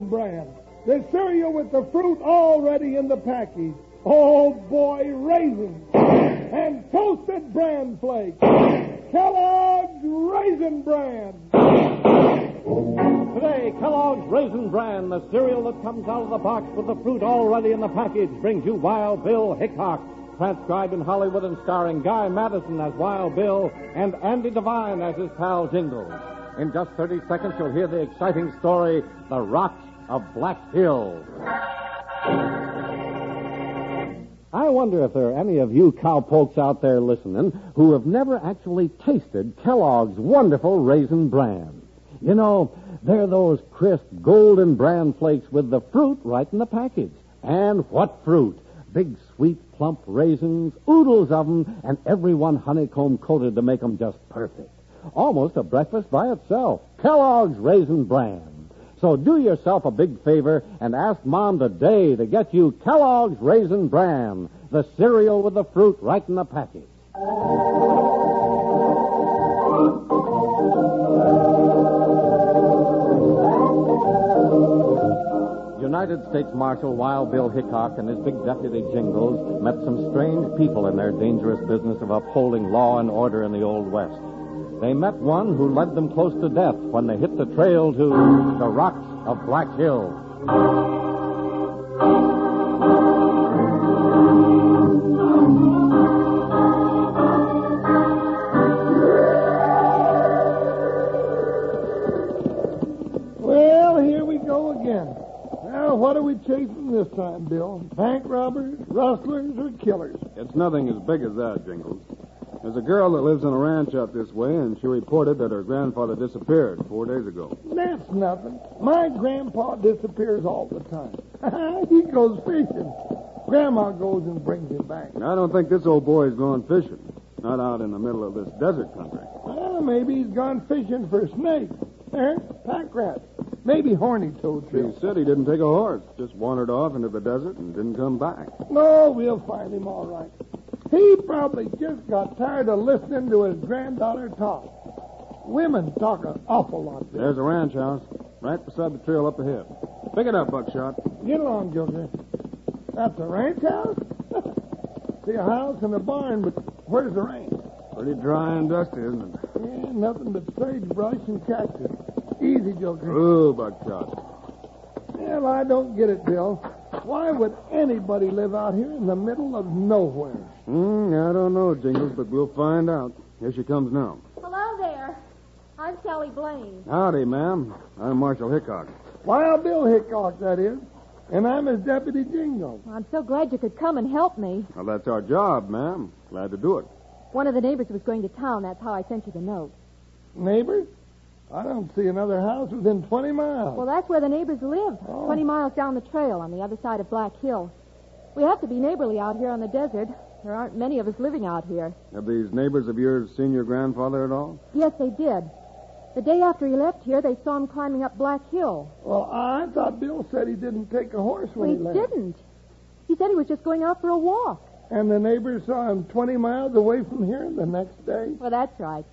Bran, the cereal with the fruit already in the package. Oh, boy, raisins and toasted bran flakes. Kellogg's Raisin Bran. Today, Kellogg's Raisin Bran, the cereal that comes out of the box with the fruit already in the package, brings you Wild Bill Hickok, transcribed in Hollywood and starring Guy Madison as Wild Bill and Andy Devine as his pal Jingles. In just 30 seconds, you'll hear the exciting story, The Rocks of Black Hill. I wonder if there are any of you cowpokes out there listening who have never actually tasted Kellogg's wonderful Raisin Bran. You know, they're those crisp golden bran flakes with the fruit right in the package. And what fruit? Big, sweet, plump raisins, oodles of them, and every one honeycomb coated to make them just perfect. Almost a breakfast by itself. Kellogg's Raisin Bran. So do yourself a big favor and ask Mom today to get you Kellogg's Raisin Bran, the cereal with the fruit right in the package. United States Marshal Wild Bill Hickok and his big deputy Jingles met some strange people in their dangerous business of upholding law and order in the Old West. They met one who led them close to death when they hit the trail to the Rocks of Black Hill. Well, here we go again. Now, what are we chasing this time, Bill? Bank robbers, rustlers, or killers? It's nothing as big as that, Jingles. There's a girl that lives on a ranch out this way, and she reported that her grandfather disappeared 4 days ago. That's nothing. My grandpa disappears all the time. He goes fishing. Grandma goes and brings him back. I don't think this old boy's going fishing. Not out in the middle of this desert country. Well, maybe he's gone fishing for snakes. Pack rats. Maybe horny toads. He said he didn't take a horse. Just wandered off into the desert and didn't come back. No, we'll find him all right. He probably just got tired of listening to his granddaughter talk. Women talk an awful lot. Bill. There's a ranch house right beside the trail up ahead. Pick it up, Buckshot. Get along, Joker. That's a ranch house? See a house and a barn, but where's the ranch? Pretty dry and dusty, isn't it? Yeah, nothing but sagebrush and cactus. Easy, Joker. Ooh, Buckshot. Well, I don't get it, Bill. Why would anybody live out here in the middle of nowhere? I don't know, Jingles, but we'll find out. Here she comes now. Hello there. I'm Sally Blaine. Howdy, ma'am. I'm Marshal Hickok. Wild Bill Hickok, that is. And I'm his deputy Jingle. I'm so glad you could come and help me. Well, that's our job, ma'am. Glad to do it. One of the neighbors was going to town. That's how I sent you the note. Neighbors? I don't see another house within 20 miles. Well, that's where the neighbors live. 20 miles down the trail on the other side of Black Hill. We have to be neighborly out here on the desert. There aren't many of us living out here. Have these neighbors of yours seen your grandfather at all? Yes, they did. The day after he left here, they saw him climbing up Black Hill. Well, I thought Bill said he didn't take a horse when he left. He didn't. He said he was just going out for a walk. And the neighbors saw him 20 miles away from here the next day? Well, that's right.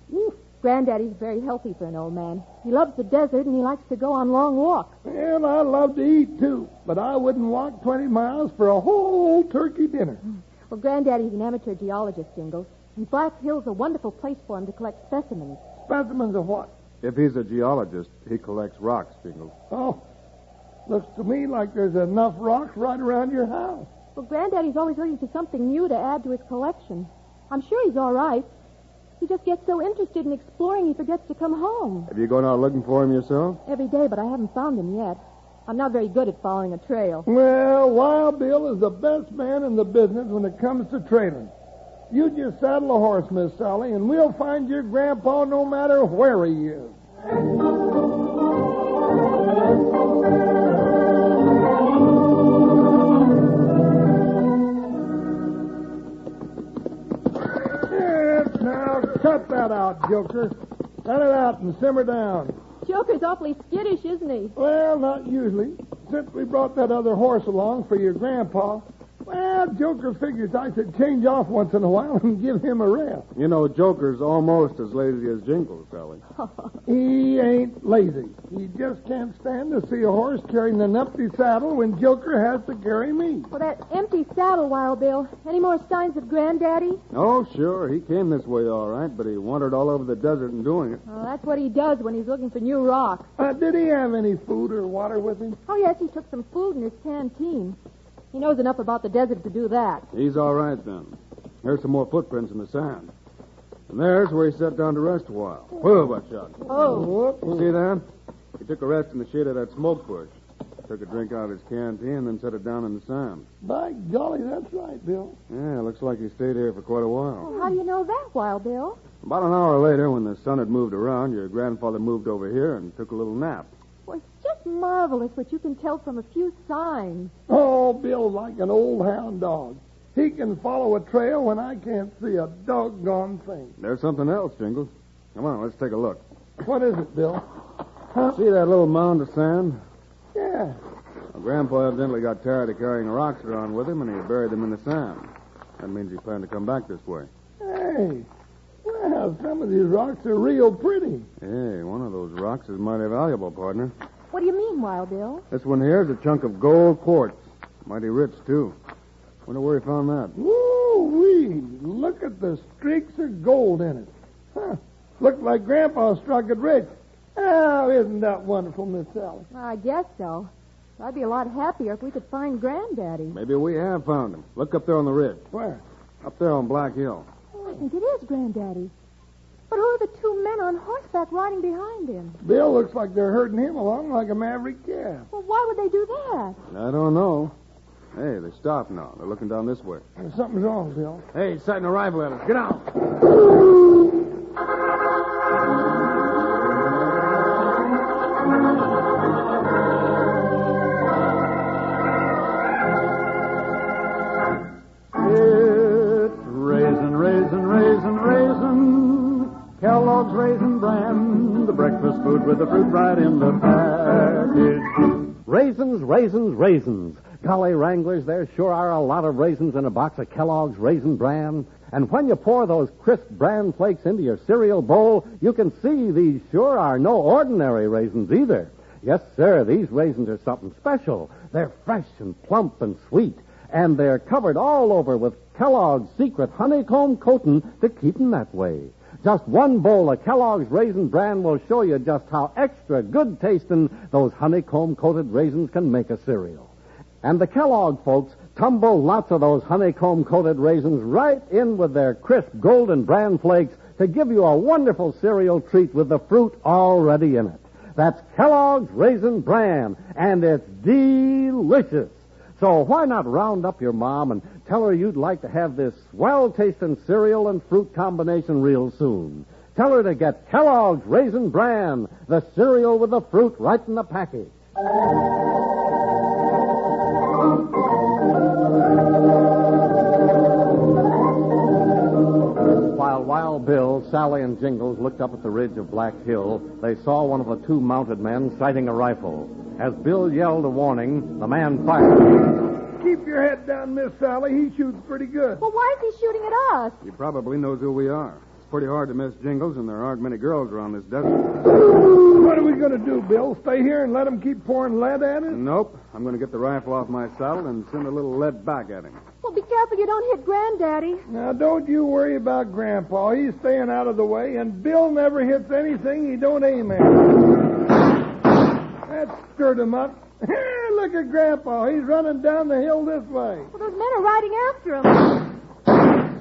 Granddaddy's very healthy for an old man. He loves the desert, and he likes to go on long walks. And I love to eat, too. But I wouldn't walk 20 miles for a whole turkey dinner. Well, Granddaddy's an amateur geologist, Jingles. And Black Hill's a wonderful place for him to collect specimens. Specimens of what? If he's a geologist, he collects rocks, Jingles. Oh, looks to me like there's enough rocks right around your house. Well, Granddaddy's always looking for something new to add to his collection. I'm sure he's all right. He just gets so interested in exploring he forgets to come home. Have you gone out looking for him yourself? Every day, but I haven't found him yet. I'm not very good at following a trail. Well, Wild Bill is the best man in the business when it comes to trailing. You just saddle a horse, Miss Sally, and we'll find your grandpa no matter where he is. Yes, now cut that out, Joker. Cut it out and simmer down. Joker's awfully skittish, isn't he? Well, not usually. Since we brought that other horse along for your grandpa, well, Joker figures I should change off once in a while and give him a rest. You know, Joker's almost as lazy as Jingles, Sally. He ain't lazy. He just can't stand to see a horse carrying an empty saddle when Joker has to carry me. Well, that empty saddle, Wild Bill. Any more signs of Granddaddy? Oh, sure. He came this way all right, but he wandered all over the desert in doing it. Oh, that's what he does when he's looking for new rocks. Did he have any food or water with him? Oh, yes, he took some food in his canteen. He knows enough about the desert to do that. He's all right, then. There's some more footprints in the sand. And there's where he sat down to rest a while. Whoa, Buckshot. Oh. You see that? He took a rest in the shade of that smoke bush. Took a drink out of his canteen and then set it down in the sand. By golly, that's right, Bill. Yeah, looks like he stayed here for quite a while. Well, how do you know that, Wild Bill? About an hour later, when the sun had moved around, your grandfather moved over here and took a little nap. Well, it's just marvelous what you can tell from a few signs. Oh, Bill's like an old hound dog. He can follow a trail when I can't see a doggone thing. There's something else, Jingles. Come on, let's take a look. What is it, Bill? See that little mound of sand? Yeah. Well, Grandpa evidently got tired of carrying rocks around with him, and he buried them in the sand. That means he planned to come back this way. Hey, well, some of these rocks are real pretty. Hey, one of those rocks is mighty valuable, partner. What do you mean, Wild Bill? This one here is a chunk of gold quartz. Mighty rich, too. Wonder where he found that. Woo-wee! Look at the streaks of gold in it. Huh. Looks like Grandpa struck it rich. Oh, isn't that wonderful, Miss Sally? I guess so. I'd be a lot happier if we could find Granddaddy. Maybe we have found him. Look up there on the ridge. Where? Up there on Black Hill. Oh, I think it is Granddaddy. But who are the two men on horseback riding behind him? Bill looks like they're herding him along like a maverick calf. Well, why would they do that? I don't know. Hey, they stopped now. They're looking down this way. Something's wrong, Bill. Hey, he's sighting a rifle at us. Get out. Kellogg's Raisin Bran, the breakfast food with the fruit right in the package. Raisins, raisins, raisins. Golly, Wranglers, there sure are a lot of raisins in a box of Kellogg's Raisin Bran. And when you pour those crisp bran flakes into your cereal bowl, you can see these sure are no ordinary raisins either. Yes, sir, these raisins are something special. They're fresh and plump and sweet. And they're covered all over with Kellogg's secret honeycomb coating to keep them that way. Just one bowl of Kellogg's Raisin Bran will show you just how extra good tasting those honeycomb-coated raisins can make a cereal. And the Kellogg folks tumble lots of those honeycomb-coated raisins right in with their crisp golden bran flakes to give you a wonderful cereal treat with the fruit already in it. That's Kellogg's Raisin Bran, and it's delicious. So why not round up your mom and tell her you'd like to have this well-tasting cereal and fruit combination real soon. Tell her to get Kellogg's Raisin Bran, the cereal with the fruit right in the package. While Wild Bill, Sally, and Jingles looked up at the ridge of Black Hill, they saw one of the two mounted men sighting a rifle. As Bill yelled a warning, the man fired. Keep your head down, Miss Sally. He shoots pretty good. Well, why is he shooting at us? He probably knows who we are. It's pretty hard to miss Jingles, and there aren't many girls around this desert. What are we going to do, Bill? Stay here and let him keep pouring lead at us? Nope. I'm going to get the rifle off my saddle and send a little lead back at him. Well, be careful you don't hit Granddaddy. Now, don't you worry about Grandpa. He's staying out of the way, and Bill never hits anything he don't aim at. That stirred him up. Look at Grandpa. He's running down the hill this way. Well, those men are riding after him.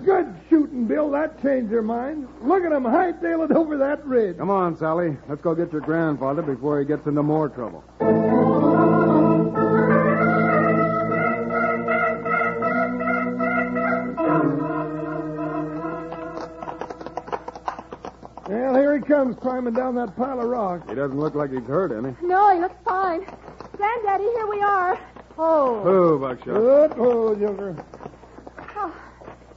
Good shooting, Bill. That changed their minds. Look at them hightailing over that ridge. Come on, Sally. Let's go get your grandfather before he gets into more trouble. Well, here he comes climbing down that pile of rocks. He doesn't look like he's hurt any. No, he looks fine. Granddaddy, here we are. Oh. Oh, Buckshot. Good. Oh, Joker. Oh.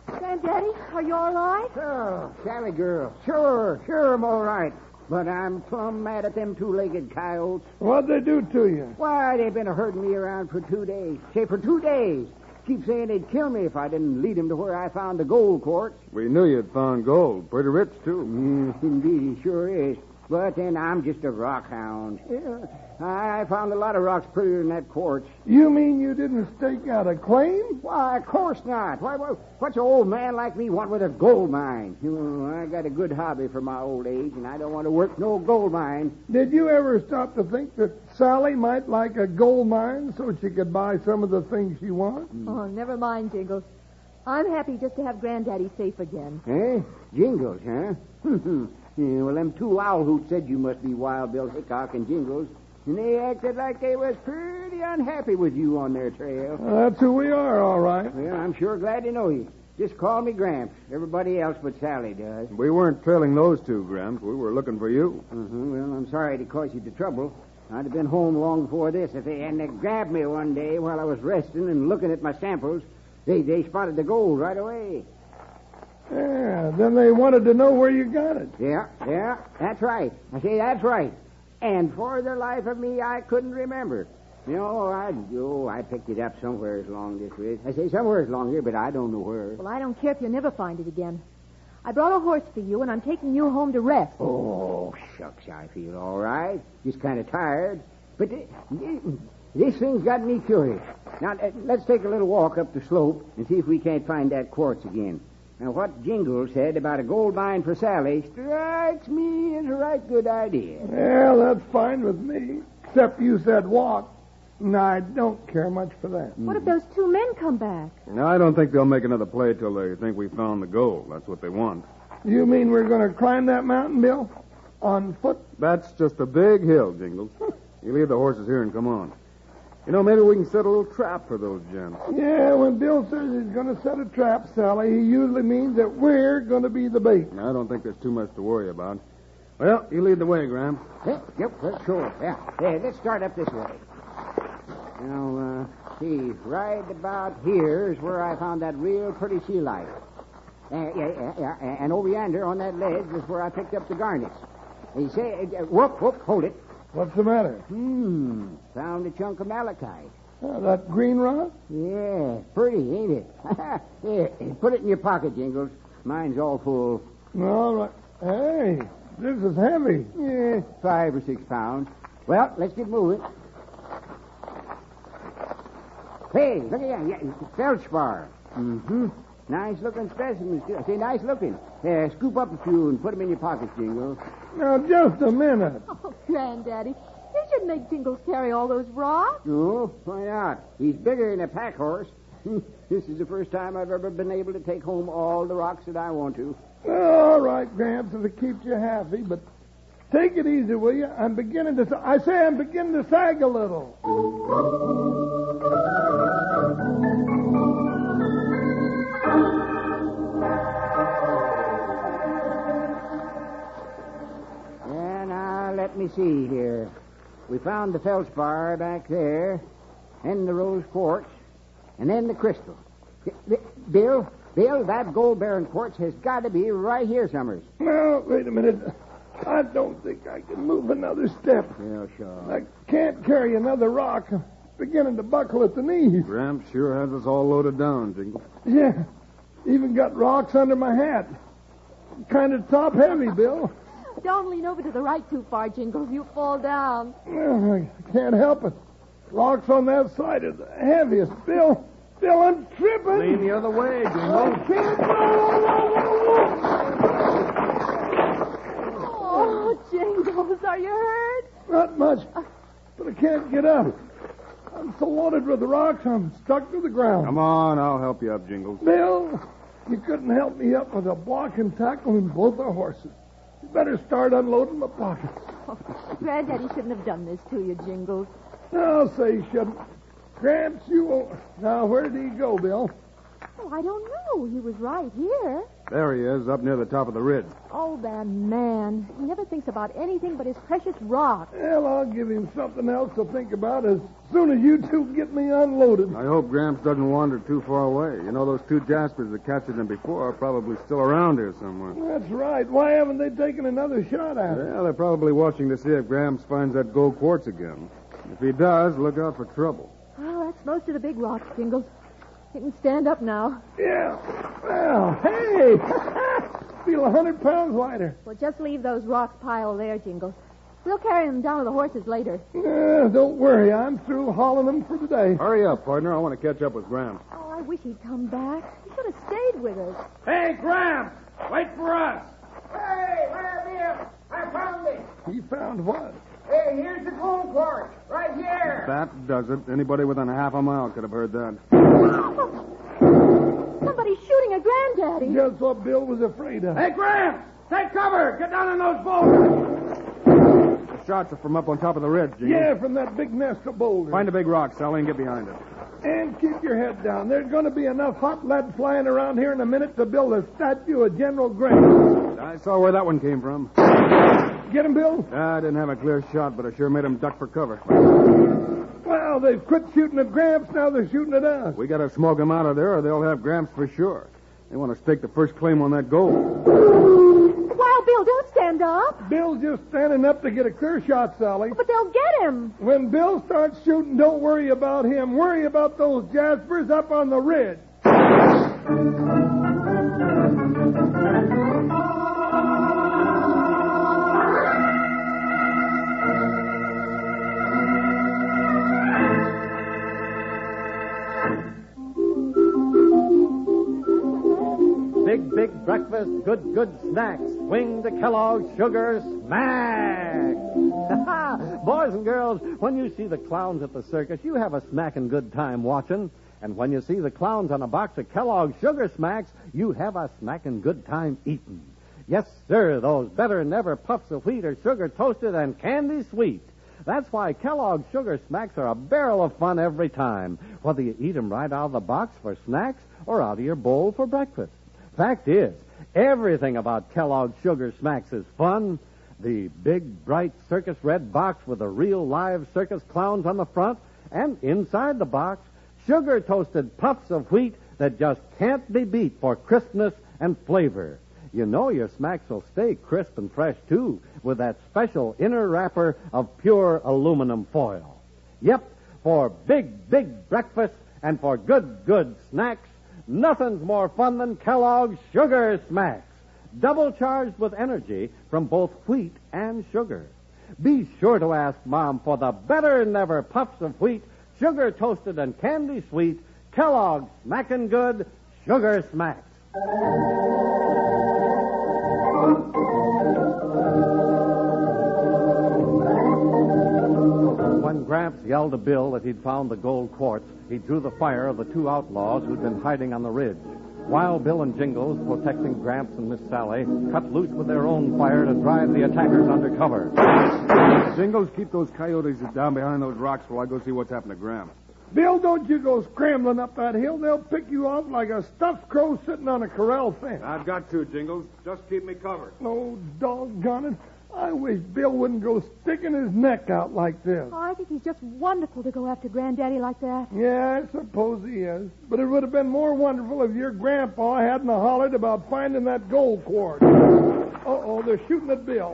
Granddaddy, are you all right? Oh, Sally girl. Sure, I'm all right. But I'm plumb mad at them two-legged coyotes. What'd they do to you? Why, they've been herding me around for 2 days. Say, for 2 days. keep saying they'd kill me if I didn't lead him to where I found the gold quartz. We knew you'd found gold. Pretty rich, too. Indeed, he sure is. But then I'm just a rock hound. Yeah, I found a lot of rocks prettier than that quartz. You mean you didn't stake out a claim? Why, of course not. What's an old man like me want with a gold mine? I got a good hobby for my old age, and I don't want to work no gold mine. Did you ever stop to think that Sally might like a gold mine so she could buy some of the things she wants? Oh, never mind, Jingles. I'm happy just to have Granddaddy safe again. Eh? Jingles, huh? Yeah, well, them two owl hoots said you must be Wild Bill Hickok and Jingles, and they acted like they was pretty unhappy with you on their trail. That's who we are, all right. Well, I'm sure glad to know you. Just call me Gramps. Everybody else but Sally does. We weren't trailing those two, Gramps. We were looking for you. Well, I'm sorry to cause you the trouble. I'd have been home long before this if they hadn't grabbed me one day while I was resting and looking at my samples. They spotted the gold right away. Yeah, then they wanted to know where you got it. Yeah, that's right. I say that's right. And for the life of me, I couldn't remember. I picked it up somewhere along this way. I say somewhere along here, but I don't know where. Well, I don't care if you never find it again. I brought a horse for you, and I'm taking you home to rest. Oh, shucks, I feel all right. Just kind of tired. But this thing's got me curious. Now, let's take a little walk up the slope and see if we can't find that quartz again. Now, what Jingles said about a gold mine for Sally strikes me as a right good idea. Well, that's fine with me. Except you said walk. And I don't care much for that. What if those two men come back? No, I don't think they'll make another play till they think we found the gold. That's what they want. You mean we're going to climb that mountain, Bill? On foot? That's just a big hill, Jingles. You leave the horses here and come on. Maybe we can set a little trap for those gents. Yeah, when Bill says he's going to set a trap, Sally, he usually means that we're going to be the bait. I don't think there's too much to worry about. Well, you lead the way, Graham. Yep, sure. Yeah. Hey, let's start up this way. Now, see, right about here is where I found that real pretty sea light. Yeah. And over yonder on that ledge is where I picked up the garnets. You say, whoop, hold it. What's the matter? Found a chunk of malachite. That green rock? Yeah, pretty, ain't it? Here, put it in your pocket, Jingles. Mine's all full. All right. Hey, this is heavy. Yeah, 5 or 6 pounds. Well, let's get moving. Hey, look at that. Feldspar. Nice looking specimens. I say nice looking. Scoop up a few and put them in your pockets, Jingles. Now, just a minute. Oh, Granddaddy, you shouldn't make Jingles carry all those rocks. No, why not? He's bigger than a pack horse. This is the first time I've ever been able to take home all the rocks that I want to. All right, Gramps, if it keeps you happy, but take it easy, will you? I'm beginning to sag a little. Let me see here. We found the feldspar back there, and the rose quartz, and then the crystal. Bill, that gold-bearing quartz has got to be right here, Summers. Now, wait a minute. I don't think I can move another step. Yeah, sure. I can't carry another rock. I'm beginning to buckle at the knees. Gramps sure has us all loaded down, Jingle. Yeah. Even got rocks under my hat. Kind of top-heavy, Bill. Don't lean over to the right too far, Jingles. You fall down. Well, I can't help it. Rocks on that side are the heaviest. Bill, I'm tripping. Lean the other way, Jingle. I can't. Oh, Jingles, are you hurt? Not much, but I can't get up. I'm so loaded with rocks, I'm stuck to the ground. Come on, I'll help you up, Jingles. Bill, you couldn't help me up with a block and tackle and both our horses. You better start unloading my pockets. Oh, Granddaddy shouldn't have done this to you, Jingles. I'll say he shouldn't. Gramps, you won't. Now, where did he go, Bill? Oh, I don't know. He was right here. There he is, up near the top of the ridge. Oh, that man. He never thinks about anything but his precious rock. Well, I'll give him something else to think about as soon as you two get me unloaded. I hope Gramps doesn't wander too far away. You know, those two Jaspers that captured him before are probably still around here somewhere. That's right. Why haven't they taken another shot at it? Well, they're probably watching to see if Gramps finds that gold quartz again. If he does, look out for trouble. Oh, that's most of the big rocks, Jingles. You can stand up now. Yeah. Well, hey! Feel 100 pounds lighter. Well, just leave those rocks piled there, Jingles. We'll carry them down to the horses later. Don't worry. I'm through hauling them for the day. Hurry up, partner. I want to catch up with Gramps. Oh, I wish he'd come back. He should have stayed with us. Hey, Gramps! Wait for us! Hey, where Bill? I found it. He found what? Hey, here's the gold quartz. Right here. That does it. Anybody within a half a mile could have heard that. Somebody's shooting at Granddaddy. Just what Bill was afraid of. Hey, Gramps! Take cover! Get down in those boulders! The shots are from up on top of the ridge, Jingles. Yeah, from that big nest of boulders. Find a big rock, Sally, and get behind it. And keep your head down. There's going to be enough hot lead flying around here in a minute to build a statue of General Grant. I saw where that one came from. Get him, Bill? I didn't have a clear shot, but I sure made him duck for cover. Well, they've quit shooting at Gramps. Now they're shooting at us. We got to smoke them out of there, or they'll have Gramps for sure. They want to stake the first claim on that gold. Wild Bill, don't stand up. Bill's just standing up to get a clear shot, Sally. But they'll get him. When Bill starts shooting, don't worry about him. Worry about those jaspers up on the ridge. Big breakfast, good snacks. Swing to Kellogg's Sugar Smack. Boys and girls, when you see the clowns at the circus, you have a smacking good time watching. And when you see the clowns on a box of Kellogg's Sugar Smacks, you have a smacking good time eating. Yes, sir, those better than ever puffs of wheat are sugar toasted and candy sweet. That's why Kellogg's Sugar Smacks are a barrel of fun every time, whether you eat them right out of the box for snacks or out of your bowl for breakfast. Fact is, everything about Kellogg's Sugar Smacks is fun. The big, bright circus red box with the real live circus clowns on the front, and inside the box, sugar-toasted puffs of wheat that just can't be beat for crispness and flavor. You know your smacks will stay crisp and fresh, too, with that special inner wrapper of pure aluminum foil. Yep, for big breakfast and for good snacks, nothing's more fun than Kellogg's Sugar Smacks, double charged with energy from both wheat and sugar. Be sure to ask Mom for the better-than-ever puffs of wheat, sugar toasted and candy sweet, Kellogg's Smackin' Good Sugar Smacks. When Gramps yelled to Bill that he'd found the gold quartz, he drew the fire of the two outlaws who'd been hiding on the ridge. While Bill and Jingles, protecting Gramps and Miss Sally, cut loose with their own fire to drive the attackers under cover. Jingles, keep those coyotes down behind those rocks while I go see what's happened to Gramps. Bill, don't you go scrambling up that hill. They'll pick you off like a stuffed crow sitting on a corral fence. I've got to, Jingles. Just keep me covered. Oh, doggone it. I wish Bill wouldn't go sticking his neck out like this. Oh, I think he's just wonderful to go after Granddaddy like that. Yeah, I suppose he is. But it would have been more wonderful if your grandpa hadn't hollered about finding that gold quartz. Uh-oh, they're shooting at Bill.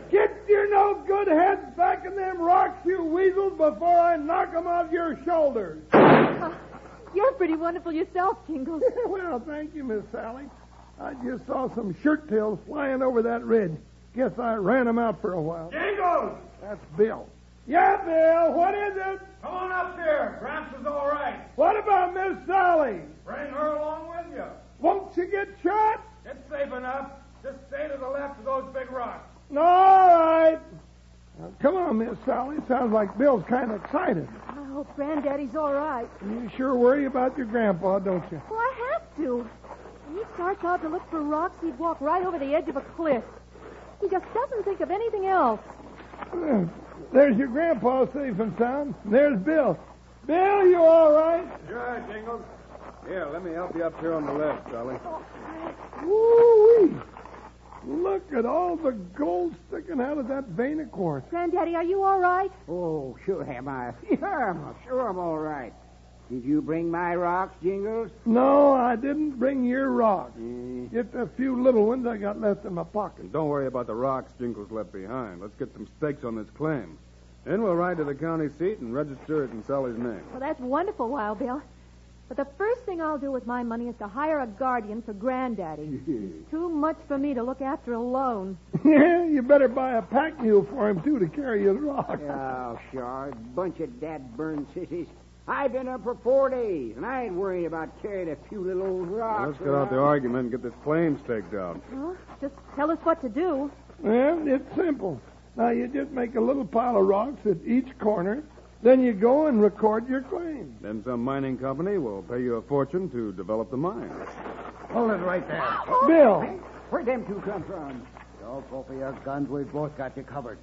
Get your no-good heads back in them rocks, you weasels, before I knock them off your shoulders. You're pretty wonderful yourself, Jingles. Well, thank you, Miss Sally. I just saw some shirt tails flying over that ridge. Guess I ran them out for a while. Jingles! That's Bill. Yeah, Bill, what is it? Come on up here. Gramps is all right. What about Miss Sally? Bring her along with you. Won't she get shot? It's safe enough. Just stay to the left of those big rocks. All right. Now, come on, Miss Sally. Sounds like Bill's kind of excited. I hope Granddaddy's all right. You sure worry about your grandpa, don't you? Well, I have to. When he starts out to look for rocks, he'd walk right over the edge of a cliff. He just doesn't think of anything else. There's your grandpa safe and sound. There's Bill. Bill, you all right? Sure, Jingles. Here, let me help you up here on the left, Sally. Woo-wee. Look at all the gold sticking out of that vein of quartz. Granddaddy, are you all right? Oh, sure am I. Sure I'm all right. Did you bring my rocks, Jingles? No, I didn't bring your rocks. Just a few little ones I got left in my pocket. And don't worry about the rocks Jingles left behind. Let's get some stakes on this claim. Then we'll ride to the county seat and register it in Sally's name. Well, that's wonderful, Wild Bill. But the first thing I'll do with my money is to hire a guardian for Granddaddy. Too much for me to look after alone. Yeah, you better buy a pack mule for him, too, to carry you the rock. Oh, sure. Bunch of dad-burned sissies. I've been up for 4 days, and I ain't worried about carrying a few little old rocks. Let's get out the argument and get this claim staked out. Well, just tell us what to do. Well, it's simple. Now, you just make a little pile of rocks at each corner. Then you go and record your claim. Then some mining company will pay you a fortune to develop the mine. Hold it right there. Bill. Where'd them two come from? Don't go for your guns. We've both got you covered.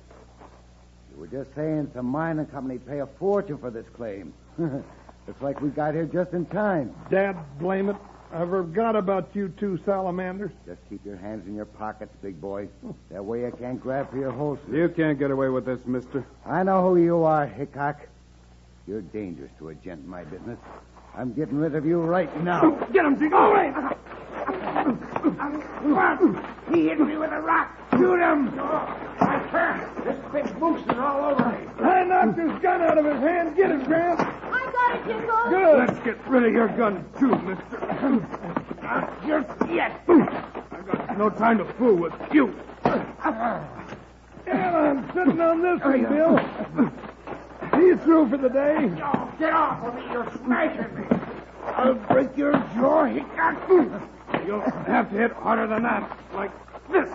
You were just saying some mining company pay a fortune for this claim. Looks like we got here just in time. Dad, blame it. I forgot about you two salamanders. Just keep your hands in your pockets, big boy. That way you can't grab for your holster. You can't get away with this, mister. I know who you are, Hickok. You're dangerous to a gent in my business. I'm getting rid of you right now. Get him, Jingle. All right. He hit me with a rock. Shoot him! This big moose is all over me. I knocked his gun out of his hand. Get him, Grant. I got it, Jingle. Good. Let's get rid of your gun, too, mister. Just yet. I've got no time to fool with you. And I'm sitting on this one, Bill. He's through for the day. Oh, get off of me. You're smashing me. I'll break your jaw, Hickok. You'll have to hit harder than that, like this.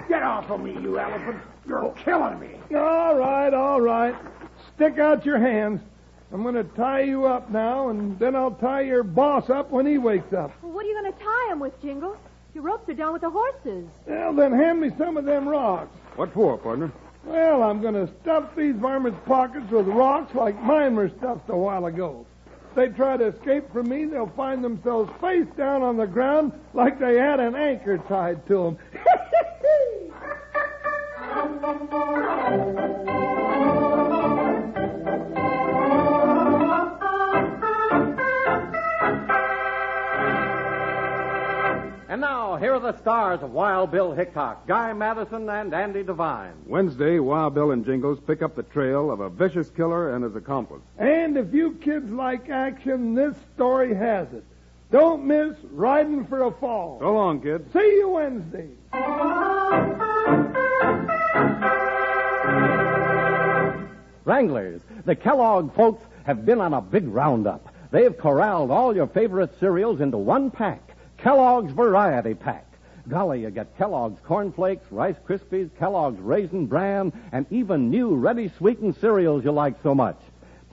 Get off of me, you elephant. You're killing me. All right. Stick out your hands. I'm going to tie you up now, and then I'll tie your boss up when he wakes up. Well, what are you going to tie him with, Jingle? Your ropes are down with the horses. Well, then hand me some of them rocks. What for, partner? Well, I'm going to stuff these varmints' pockets with rocks like mine were stuffed a while ago. If they try to escape from me, they'll find themselves face down on the ground like they had an anchor tied to them. And now, here are the stars of Wild Bill Hickok, Guy Madison, and Andy Devine. Wednesday, Wild Bill and Jingles pick up the trail of a vicious killer and his accomplice. And if you kids like action, this story has it. Don't miss Riding for a Fall. So long, kids. See you Wednesday. Wranglers, the Kellogg folks have been on a big roundup. They've corralled all your favorite cereals into one pack, Kellogg's Variety Pack. Golly, you get Kellogg's Corn Flakes, Rice Krispies, Kellogg's Raisin Bran, and even new ready-sweetened cereals you like so much.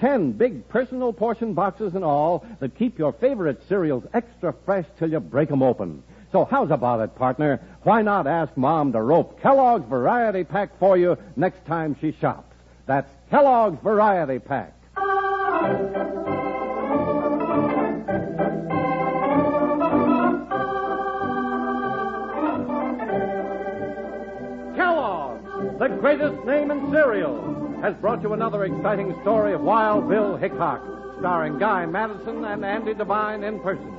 10 big personal portion boxes in all that keep your favorite cereals extra fresh till you break them open. So how's about it, partner? Why not ask Mom to rope Kellogg's Variety Pack for you next time she shops? That's Kellogg's Variety Pack. Kellogg's, the greatest name in cereals, has brought you another exciting story of Wild Bill Hickok, starring Guy Madison and Andy Devine in person.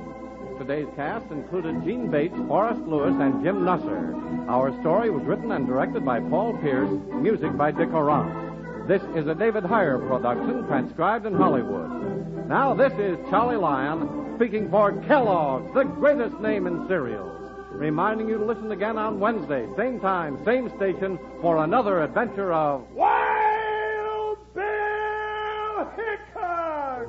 Today's cast included Gene Bates, Forrest Lewis, and Jim Nusser. Our story was written and directed by Paul Pierce, music by Dick Oran. This is a David Heyer production, transcribed in Hollywood. Now, this is Charlie Lyon, speaking for Kellogg's, the greatest name in cereals, reminding you to listen again on Wednesday, same time, same station, for another adventure of Wild Bill Hickok!